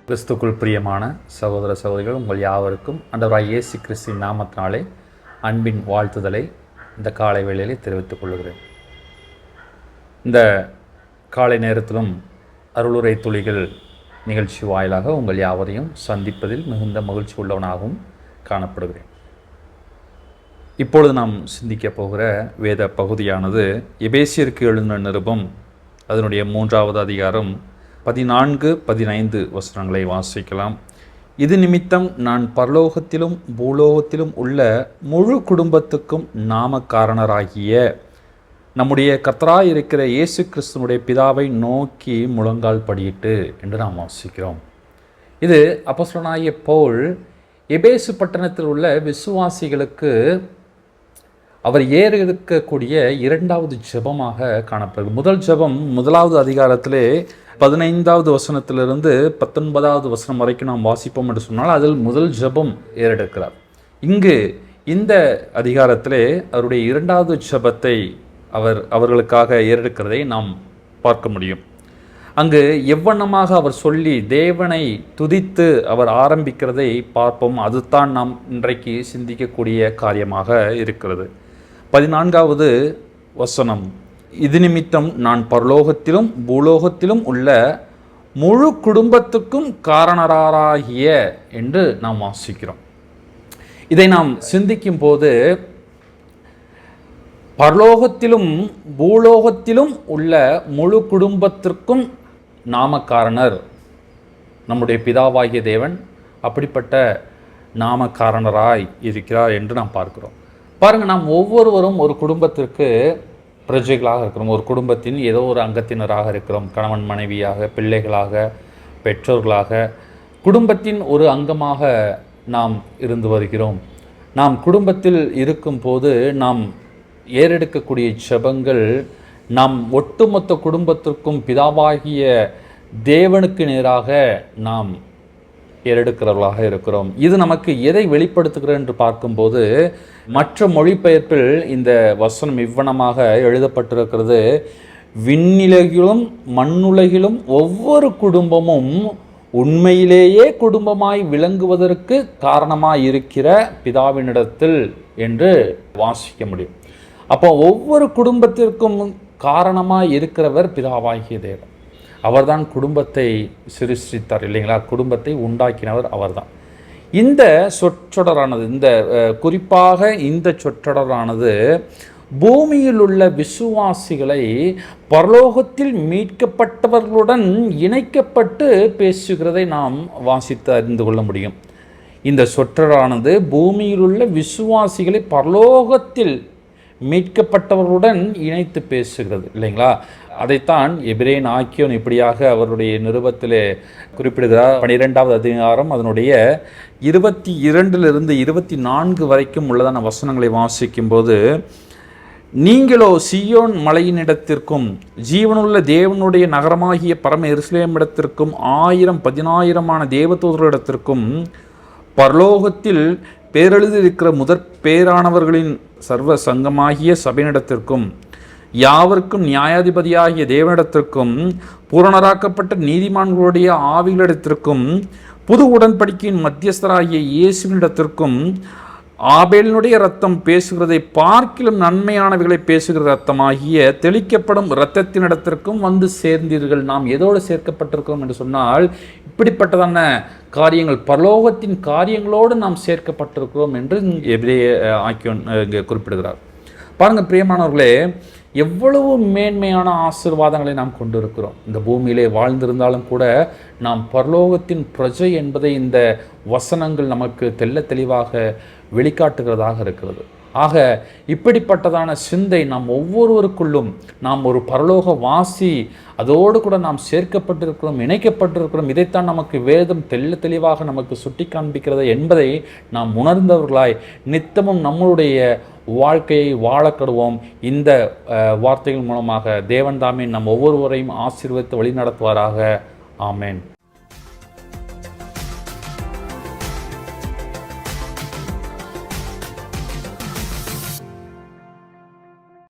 கிறிஸ்துக்குள் பிரியமான சகோதர சகோதரிகள், உங்கள் யாவருக்கும் ஆண்டவராகிய இயேசு கிறிஸ்துவின் நாமத்தினாலே அன்பின் வாழ்த்துதலை இந்த காலை வேளையிலே தெரிவித்துக் கொள்கிறேன். இந்த காலை நேரத்திலும் அருளுரை துளிகள் நிகழ்ச்சி வாயிலாக உங்கள் யாவரையும் சந்திப்பதில் மிகுந்த மகிழ்ச்சி உள்ளவனாகவும் காணப்படுகிறேன். இப்பொழுது நாம் சிந்திக்கப் போகிற வேத பகுதியானது எபேசியருக்கு எழுதின நிருபம், அதனுடைய 3வது அதிகாரம் 14-15 வசனங்களை வாசிக்கலாம். இது நிமித்தம் நான் பரலோகத்திலும் பூலோகத்திலும் உள்ள முழு குடும்பத்துக்கும் நாமக்காரணராகிய நம்முடைய கர்த்தராயிருக்கிற இயேசு கிறிஸ்துவனுடைய பிதாவை நோக்கி முழங்கால் படியிட்டு என்று நாம் வாசிக்கிறோம். இது அப்போஸ்தலனாகிய பவுல் எபேசு பட்டணத்தில் உள்ள விசுவாசிகளுக்கு அவர் ஏறெடுக்கக்கூடிய 2வது ஜெபமாக காணப்படுகிறது. முதல் ஜெபம் 1வது அதிகாரத்திலே 15வது வசனத்திலிருந்து 19வது வசனம் வரைக்கும் நாம் வாசிப்போம் என்று சொன்னால் அதில் முதல் ஜெபம் ஏறெடுக்கிறார். இங்கு இந்த அதிகாரத்திலே அவருடைய 2வது ஜெபத்தை அவர்களுக்காக ஏறெடுக்கிறதை நாம் பார்க்க முடியும். அங்கு எவ்வண்ணமாக அவர் சொல்லி தேவனை துதித்து அவர் ஆரம்பிக்கிறதை பார்ப்போம். அதுதான் நாம் இன்றைக்கு சிந்திக்கக்கூடிய காரியமாக இருக்கிறது. 14வது வசனம், இது நிமித்தம் நான் பரலோகத்திலும் பூலோகத்திலும் உள்ள முழு குடும்பத்துக்கும் காரணராகிய என்று நாம் வாசிக்கிறோம். இதை நாம் சிந்திக்கும் போது பரலோகத்திலும் பூலோகத்திலும் உள்ள முழு குடும்பத்திற்கும் நாமக்காரணர் நம்முடைய பிதாவாகிய தேவன் அப்படிப்பட்ட நாமக்காரணராய் இருக்கிறார் என்று நாம் பார்க்கிறோம். பாருங்கள், நாம் ஒவ்வொருவரும் ஒரு குடும்பத்திற்கு பிரஜைகளாக இருக்கிறோம். ஒரு குடும்பத்தின் ஏதோ ஒரு அங்கத்தினராக இருக்கிறோம். கணவன் மனைவியாக, பிள்ளைகளாக, பெற்றோர்களாக, குடும்பத்தின் ஒரு அங்கமாக நாம் இருந்து வருகிறோம். நாம் குடும்பத்தில் இருக்கும்போது நாம் ஏறெடுக்கக்கூடிய ஜெபங்கள் நாம் ஒட்டுமொத்த குடும்பத்திற்கும் பிதாவாகிய தேவனுக்கு நேராக நாம் ஏறெடுக்கிறவர்களாக இருக்கிறோம். இது நமக்கு எதை வெளிப்படுத்துகிறது என்று பார்க்கும்போது, மற்ற மொழிபெயர்ப்பில் இந்த வசனம் இவ்வனமாக எழுதப்பட்டிருக்கிறது. விண்ணுலகிலும் மண்ணுலகிலும் ஒவ்வொரு குடும்பமும் உண்மையிலேயே குடும்பமாய் விளங்குவதற்கு காரணமாய் இருக்கிற பிதாவினிடத்தில் என்று வாசிக்க முடியும். அப்போ ஒவ்வொரு குடும்பத்திற்கும் காரணமாய் இருக்கிறவர் பிதாவாகிய தேவன். அவர்தான் குடும்பத்தை சிருஷ்டித்தார் இல்லைங்களா? குடும்பத்தை உண்டாக்கினவர் அவர்தான். இந்த சொற்றொடரானது, குறிப்பாக இந்த சொற்றொடரானது பூமியில் உள்ள விசுவாசிகளை பரலோகத்தில் மீட்கப்பட்டவர்களுடன் இணைக்கப்பட்டு பேசுகிறதை நாம் வாசித்து அறிந்து கொள்ள முடியும். இந்த சொற்றொடரானது பூமியில் உள்ள விசுவாசிகளை பரலோகத்தில் மீட்கப்பட்டவர்களுடன் இணைத்து பேசுகிறது இல்லைங்களா? அதைத்தான் எபிரேயன் ஆக்கியோன் இப்படியாக அவருடைய நிருபத்திலே குறிப்பிடுகிறார். 12வது அதிகாரம் அதனுடைய 22 24 வரைக்கும் உள்ளதான வசனங்களை வாசிக்கும் போது, நீங்களோ சீயோன் மலையினிடத்திற்கும் ஜீவனுள்ள தேவனுடைய நகரமாகிய பரம எருசலேமிடத்திற்கும் 1000-10,000 தேவதூதர்களிடத்திற்கும் பரலோகத்தில் பேரெழுதியிருக்கிற முதற் பேரானவர்களின் சர்வ சங்கமாகிய சபையினிடத்திற்கும் யாவருக்கும் நியாயாதிபதியாகிய தேவனிடத்திற்கும் பூரணராக்கப்பட்ட நீதிமான்களுடைய ஆவிகளிடத்திற்கும் புது உடன்படிக்கையின் மத்தியஸ்தராகிய இயேசுவினிடத்திற்கும் ஆபேலினுடைய இரத்தம் பேசுகிறதை பார்க்கிலும் நன்மையானவைகளை பேசுகிற இரத்தமாகிய தெளிக்கப்படும் இரத்தத்தினிடத்திற்கும் வந்து சேர்ந்தீர்கள். நாம் எதோடு சேர்க்கப்பட்டிருக்கிறோம் என்று சொன்னால், இப்படிப்பட்டதான காரியங்கள், பரலோகத்தின் காரியங்களோடு நாம் சேர்க்கப்பட்டிருக்கிறோம் என்று எபிரேய ஆக்கியோன் குறிப்பிடுகிறார். பாருங்கள் பிரியமானவர்களே, எவ்வளவு மேன்மையான ஆசீர்வாதங்களை நாம் கொண்டிருக்கிறோம். இந்த பூமியிலே வாழ்ந்திருந்தாலும் கூட நாம் பரலோகத்தின் பிரஜை என்பதை இந்த வசனங்கள் நமக்கு தெள்ள தெளிவாக வெளிக்காட்டுகிறதாக இருக்கிறது. ஆக இப்படிப்பட்டதான சிந்தை நாம் ஒவ்வொருவருக்குள்ளும், நாம் ஒரு பரலோக வாசி, அதோடு கூட நாம் சேர்க்கப்பட்டிருக்கிறோம், இணைக்கப்பட்டிருக்கிறோம். இதைத்தான் நமக்கு வேதம் தெள்ள தெளிவாக நமக்கு சுட்டி காண்பிக்கிறது என்பதை நாம் உணர்ந்தவர்களாய் நித்தமும் நம்மளுடைய வாழ்க்கையை வாழக்கடுவோம். இந்த வார்த்தைகள் மூலமாக தேவன் தாமே நம் ஒவ்வொருவரையும் ஆசீர்வதித்து வழி நடத்துவாராக. ஆமேன்.